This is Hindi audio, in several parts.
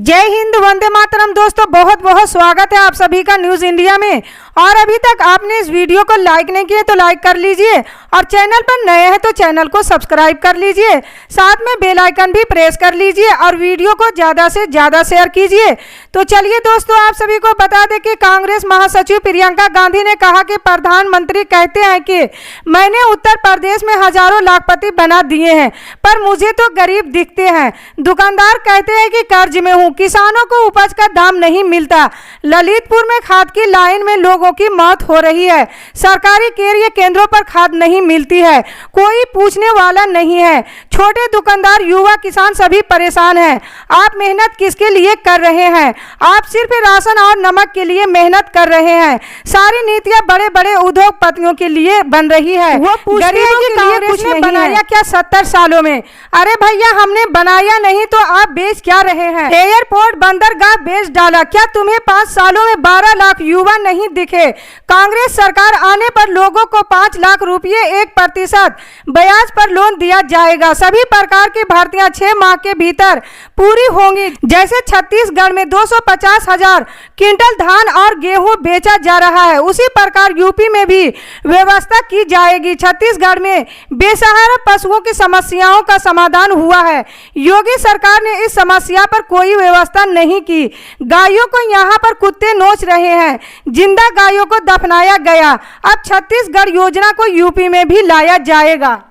जय हिंद, वंदे मातरम। दोस्तों बहुत बहुत स्वागत है आप सभी का न्यूज इंडिया में। और अभी तक आपने इस वीडियो को लाइक नहीं किया तो लाइक कर लीजिए और चैनल पर नए हैं तो चैनल को सब्सक्राइब कर लीजिए, साथ में बेल आइकन भी प्रेस कर लीजिए और वीडियो को ज़्यादा से ज़्यादा शेयर कीजिए। तो चलिए दोस्तों, आप सभी को बता दें कि कांग्रेस महासचिव प्रियंका गांधी ने कहा कि प्रधानमंत्री कहते हैं कि मैंने उत्तर प्रदेश में हजारों लाखपति बना दिए हैं पर मुझे तो गरीब दिखते हैं। दुकानदार कहते हैं कि कर्ज में हूँ, किसानों को उपज का दाम नहीं मिलता। ललितपुर में खाद की लाइन में लोगों की मौत हो रही है। सरकारी क्रय केंद्रों पर खाद नहीं मिलती है, कोई पूछने वाला नहीं है। छोटे दुकानदार, युवा, किसान सभी परेशान हैं। आप मेहनत किसके लिए कर रहे हैं? आप सिर्फ राशन और नमक के लिए मेहनत कर रहे हैं। सारी नीतियां बड़े बड़े उद्योगपतियों के लिए बन रही है। वो गरीबों के लिए कुछ नहीं बनाया क्या 70 सालों में? अरे भैया, हमने बनाया नहीं तो आप बेच क्या रहे हैं? एयरपोर्ट, बंदरगाह बेच डाला। क्या तुम्हें 5 सालों में 12 लाख युवा नहीं दिखे? कांग्रेस सरकार आने पर लोगों को 5 लाख रुपए 1% ब्याज पर लोन दिया जाएगा। सभी प्रकार की भर्तियां 6 माह के भीतर पूरी होंगी। जैसे छत्तीसगढ़ में 250,000 क्विंटल धान और गेहूं बेचा जा रहा है, उसी प्रकार यूपी में भी व्यवस्था की जाएगी। छत्तीसगढ़ में बेसहारा पशुओं की समस्याओं का समाधान हुआ है। योगी सरकार ने इस समस्या पर कोई व्यवस्था नहीं की। गायों को यहाँ पर कुत्ते नोच रहे हैं, जिंदा गायों को दफनाया गया। अब छत्तीसगढ़ योजना को यूपी में भी लाया जाएगा।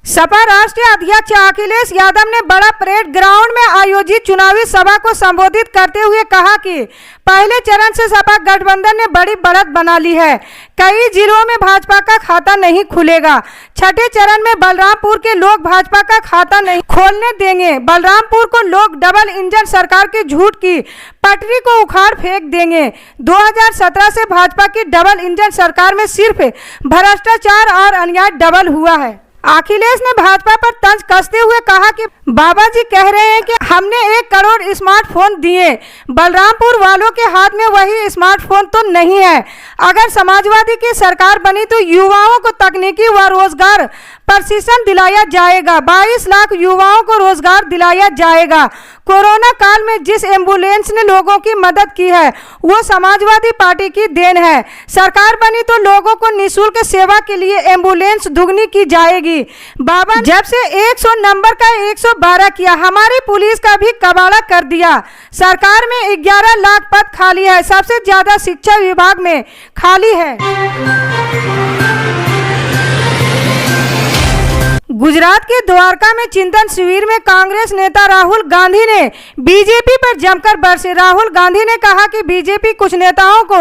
सपा राष्ट्रीय अध्यक्ष अखिलेश यादव ने बड़ा परेड ग्राउंड में आयोजित चुनावी सभा को संबोधित करते हुए कहा कि पहले चरण से सपा गठबंधन ने बड़ी बढ़त बना ली है। कई जिलों में भाजपा का खाता नहीं खुलेगा। छठे चरण में बलरामपुर के लोग भाजपा का खाता नहीं खोलने देंगे। बलरामपुर को लोग डबल इंजन सरकार की झूठ की पटरी को उखाड़ फेंक देंगे। 2017 से भाजपा की डबल इंजन सरकार में सिर्फ भ्रष्टाचार और अन्याय डबल हुआ है। अखिलेश ने भाजपा पर तंज कसते हुए कहा कि बाबा जी कह रहे हैं कि हमने 1 करोड़ स्मार्टफोन दिए, बलरामपुर वालों के हाथ में वही स्मार्टफोन तो नहीं है। अगर समाजवादी की सरकार बनी तो युवाओं को तकनीकी व रोजगार प्रशिक्षण दिलाया जाएगा। 22 लाख युवाओं को रोजगार दिलाया जाएगा। कोरोना काल में जिस एम्बुलेंस ने लोगों की मदद की है वो समाजवादी पार्टी की देन है। सरकार बनी तो लोगों को निःशुल्क सेवा के लिए एम्बुलेंस दुगनी की जाएगी। बाबा जब से 100 नंबर का 112 किया, हमारी पुलिस का भी कबाड़ा कर दिया। सरकार में 11 लाख पद खाली है, सबसे ज्यादा शिक्षा विभाग में खाली है। गुजरात के द्वारका में चिंतन शिविर में कांग्रेस नेता राहुल गांधी ने बीजेपी पर जमकर बरसे। राहुल गांधी ने कहा कि बीजेपी कुछ नेताओं को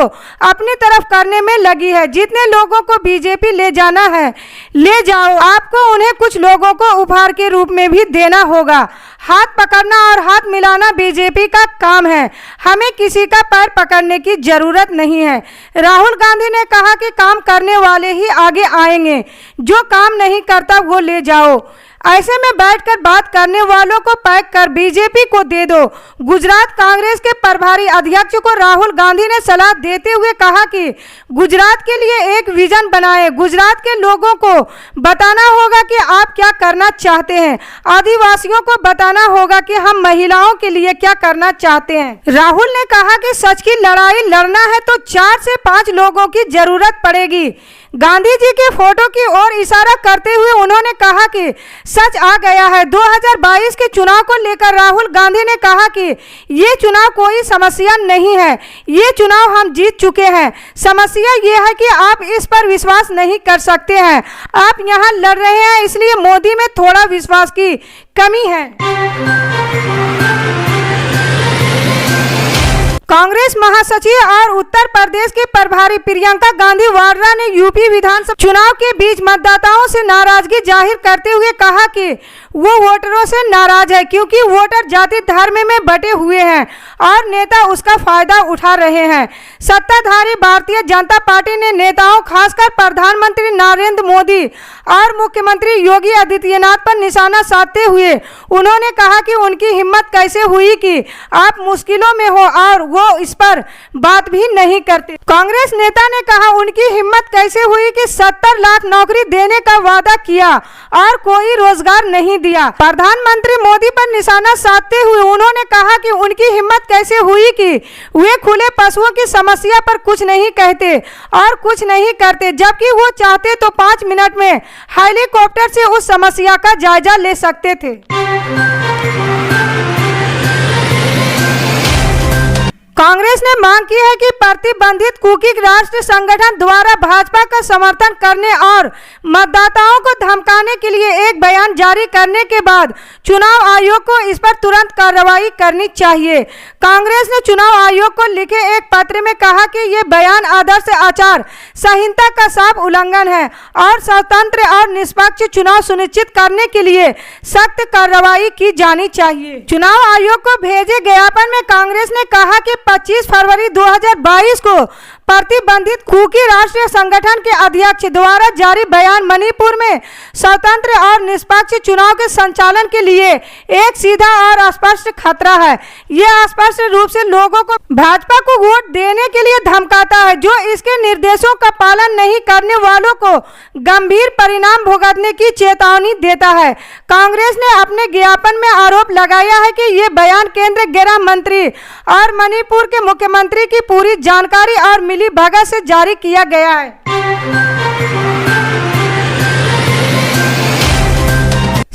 अपनी तरफ करने में लगी है। जितने लोगों को बीजेपी ले जाना है ले जाओ, आपको उन्हें कुछ लोगों को उपहार के रूप में भी देना होगा। हाथ पकड़ना और हाथ मिलाना बीजेपी का काम है, हमें किसी का पैर पकड़ने की जरूरत नहीं है। राहुल गांधी ने कहा कि काम करने वाले ही आगे आएंगे, जो काम नहीं करता वो ले जाओ। ऐसे में बैठकर बात करने वालों को पैक कर बीजेपी को दे दो। गुजरात कांग्रेस के प्रभारी अध्यक्ष को राहुल गांधी ने सलाह देते हुए कहा कि गुजरात के लिए एक विजन बनाएं। गुजरात के लोगों को बताना होगा कि आप क्या करना चाहते हैं। आदिवासियों को बताना होगा कि हम महिलाओं के लिए क्या करना चाहते हैं। राहुल ने कहा कि सच की लड़ाई लड़ना है तो 4 से 5 लोगों की जरूरत पड़ेगी। गांधी जी के फोटो की ओर इशारा करते हुए उन्होंने कहा कि सच आ गया है। 2022 के चुनाव को लेकर राहुल गांधी ने कहा कि ये चुनाव कोई समस्या नहीं है, ये चुनाव हम जीत चुके हैं। समस्या ये है कि आप इस पर विश्वास नहीं कर सकते हैं। आप यहाँ लड़ रहे हैं इसलिए मोदी में थोड़ा विश्वास की कमी है। कांग्रेस महासचिव और उत्तर प्रदेश के प्रभारी प्रियंका गांधी वाड्रा ने यूपी विधानसभा चुनाव के बीच मतदाताओं से नाराजगी जाहिर करते हुए कहा कि वो वोटरों से नाराज है क्योंकि वोटर जाति धर्म में बटे हुए हैं और नेता उसका फायदा उठा रहे हैं। सत्ताधारी भारतीय जनता पार्टी ने नेताओं, खासकर प्रधानमंत्री नरेंद्र मोदी और मुख्यमंत्री योगी आदित्यनाथ पर निशाना साधते हुए उन्होंने कहा कि उनकी हिम्मत कैसे हुई कि आप मुश्किलों में हो और वो वो इस पर बात भी नहीं करते। कांग्रेस नेता ने कहा उनकी हिम्मत कैसे हुई कि 70 लाख नौकरी देने का वादा किया और कोई रोजगार नहीं दिया। प्रधानमंत्री मोदी पर निशाना साधते हुए उन्होंने कहा कि उनकी हिम्मत कैसे हुई कि वे खुले पशुओं की समस्या पर कुछ नहीं कहते और कुछ नहीं करते, जबकि वो चाहते तो 5 मिनट में हेलीकॉप्टर से उस समस्या का जायजा ले सकते थे। कांग्रेस ने मांग की है कि प्रतिबंधित कुकी राष्ट्र संगठन द्वारा भाजपा का समर्थन करने और मतदाताओं को धमकाने के लिए एक बयान जारी करने के बाद चुनाव आयोग को इस पर तुरंत कार्रवाई करनी चाहिए। कांग्रेस ने चुनाव आयोग को लिखे एक पत्र में कहा कि ये बयान आदर्श आचार संहिता का साफ उल्लंघन है और स्वतंत्र और निष्पक्ष चुनाव सुनिश्चित करने के लिए सख्त कार्रवाई की जानी चाहिए। चुनाव आयोग को भेजे ज्ञापन में कांग्रेस ने कहा कि 25 फरवरी 2022 को प्रतिबंधित कुकी राष्ट्रीय संगठन के अध्यक्ष द्वारा जारी बयान मणिपुर में स्वतंत्र और निष्पक्ष चुनाव के संचालन के लिए एक सीधा और स्पष्ट खतरा है। यह स्पष्ट रूप से लोगों को भाजपा को वोट देने के लिए धमकाता है, जो इसके निर्देशों का पालन नहीं करने वालों को गंभीर परिणाम भुगतने की चेतावनी देता है। कांग्रेस ने अपने ज्ञापन में आरोप लगाया है कि ये बयान केंद्रीय गृह मंत्री और मणिपुर के मुख्यमंत्री की पूरी जानकारी और मिली भगत से जारी किया गया है।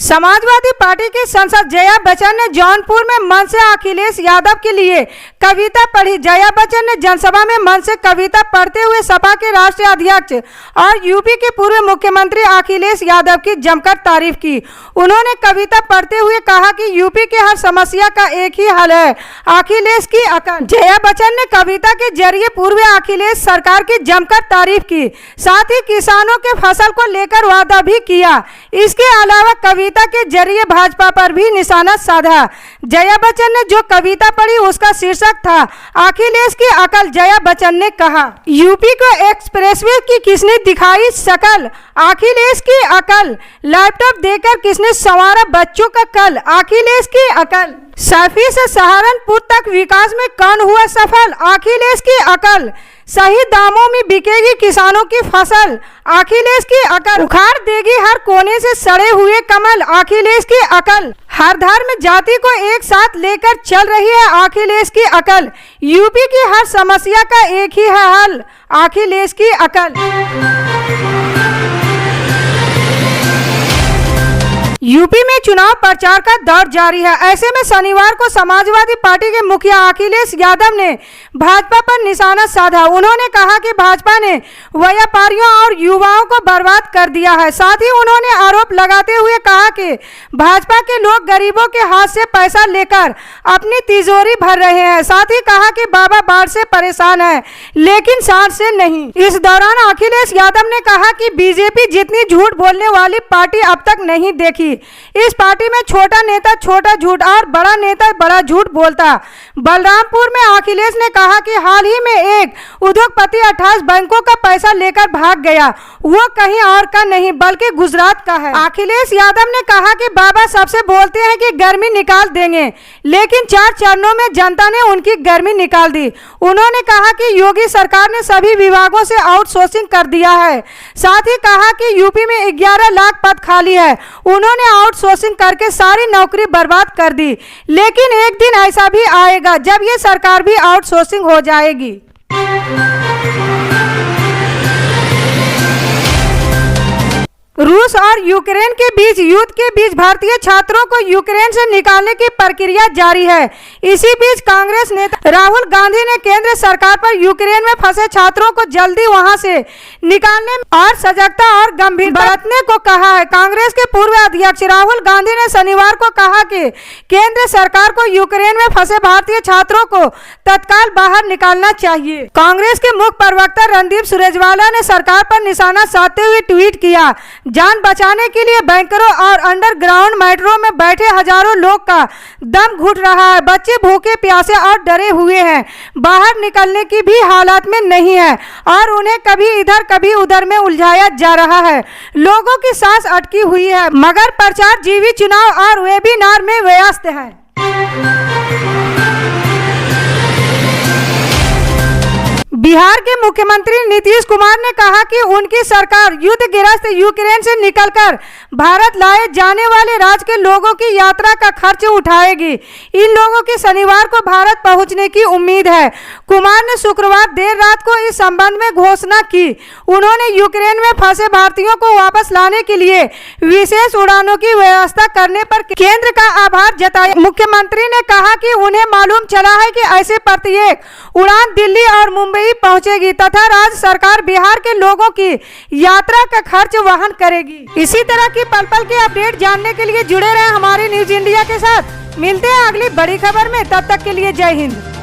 समाजवादी पार्टी की सांसद जया बच्चन ने जौनपुर में मंच से अखिलेश यादव के लिए कविता पढ़ी। जया बच्चन ने जनसभा में मंच से कविता पढ़ते हुए सपा के राष्ट्रीय अध्यक्ष और यूपी के पूर्व मुख्यमंत्री अखिलेश यादव की जमकर तारीफ की। उन्होंने कविता पढ़ते हुए कहा कि यूपी के हर समस्या का एक ही हल है, अखिलेश की अकल। जया बच्चन ने कविता के जरिए पूर्व अखिलेश सरकार की जमकर तारीफ की, साथ ही किसानों के फसल को लेकर वादा भी किया। इसके अलावा कविता के जरिए भाजपा पर भी निशाना साधा। जया बच्चन ने जो कविता पढ़ी उसका शीर्षक था अखिलेश की अकल। जया बच्चन ने कहा, यूपी को एक्सप्रेसवे की किसने दिखाई शकल, अखिलेश की अकल। लैपटॉप देकर किसने संवारा बच्चों का कल, अखिलेश की अकल। सैफी से सहारनपुर तक विकास में कौन हुआ सफल, अखिलेश की अकल। सही दामों में बिकेगी किसानों की फसल, अखिलेश की अकल। उखाड़ देगी हर कोने से सड़े हुए कमल, अखिलेश की अकल। हर धर्म जाति को एक साथ लेकर चल रही है, अखिलेश की अकल। यूपी की हर समस्या का एक ही है हल, अखिलेश की अकल। यूपी में चुनाव प्रचार का दौर जारी है। ऐसे में शनिवार को समाजवादी पार्टी के मुखिया अखिलेश यादव ने भाजपा पर निशाना साधा। उन्होंने कहा कि भाजपा ने व्यापारियों और युवाओं को बर्बाद कर दिया है। साथ ही उन्होंने आरोप लगाते हुए कहा कि भाजपा के लोग गरीबों के हाथ से पैसा लेकर अपनी तिजोरी भर रहे हैं। साथ ही कहा कि बाबा बाढ़ से परेशान है लेकिन सांड से नहीं। इस दौरान अखिलेश यादव ने कहा कि बीजेपी जितनी झूठ बोलने वाली पार्टी अब तक नहीं देखी। इस पार्टी में छोटा नेता छोटा झूठ और बड़ा नेता बड़ा झूठ बोलता। बलरामपुर में अखिलेश ने कहा कि हाल ही में एक उद्योगपति 28 बैंकों का पैसा लेकर भाग गया, वो कहीं और का नहीं बल्कि गुजरात का है। अखिलेश यादव ने कहा कि बाबा सबसे बोलते हैं कि गर्मी निकाल देंगे, लेकिन 4 चरणों में जनता ने उनकी गर्मी निकाल दी। उन्होंने कहा कि योगी सरकार ने सभी विभागों से आउटसोर्सिंग कर दिया है। साथ ही कहा कि यूपी में 11 लाख पद खाली है, उन्होंने आउटसोर्सिंग करके सारी नौकरी बर्बाद कर दी। लेकिन एक दिन ऐसा भी आएगा जब ये सरकार भी आउटसोर्सिंग हो जाएगी। रूस और यूक्रेन के बीच युद्ध के बीच भारतीय छात्रों को यूक्रेन से निकालने की प्रक्रिया जारी है। इसी बीच कांग्रेस नेता राहुल गांधी ने केंद्र सरकार पर यूक्रेन में फंसे छात्रों को जल्दी वहां से निकालने और सजगता और गंभीरता बरतने को कहा है। कांग्रेस के पूर्व अध्यक्ष राहुल गांधी ने शनिवार को कहा कि केंद्र सरकार को यूक्रेन में फंसे भारतीय छात्रों को तत्काल बाहर निकालना चाहिए। कांग्रेस के मुख्य प्रवक्ता रणदीप सुरजेवाला ने सरकार पर निशाना साधते हुए ट्वीट किया, जान बचाने के लिए बैंकरों और अंडरग्राउंड मेट्रो में बैठे हजारों लोग का दम घुट रहा है। बच्चे भूखे प्यासे और डरे हुए हैं, बाहर निकलने की भी हालत में नहीं है और उन्हें कभी इधर कभी उधर में उलझाया जा रहा है। लोगों की सांस अटकी हुई है मगर प्रचार जीवी चुनाव और वेबिनार में व्यस्त है। बिहार के मुख्यमंत्री नीतीश कुमार ने कहा कि उनकी सरकार युद्धग्रस्त यूक्रेन से निकलकर भारत लाए जाने वाले राज्य के लोगों की यात्रा का खर्च उठाएगी। इन लोगों की शनिवार को भारत पहुंचने की उम्मीद है। कुमार ने शुक्रवार देर रात को इस संबंध में घोषणा की। उन्होंने यूक्रेन में फंसे भारतीयों को वापस लाने के लिए विशेष उड़ानों की व्यवस्था करने पर केंद्र का आभार जताया। मुख्यमंत्री ने कहा कि उन्हें मालूम चला है कि ऐसे प्रत्येक उड़ान दिल्ली और मुंबई पहुंचेगी तथा राज्य सरकार बिहार के लोगों की यात्रा का खर्च वहन करेगी। इसी तरह की पल पल के अपडेट जानने के लिए जुड़े रहें हमारे न्यूज इंडिया के साथ। मिलते हैं अगली बड़ी खबर में, तब तक के लिए जय हिंद।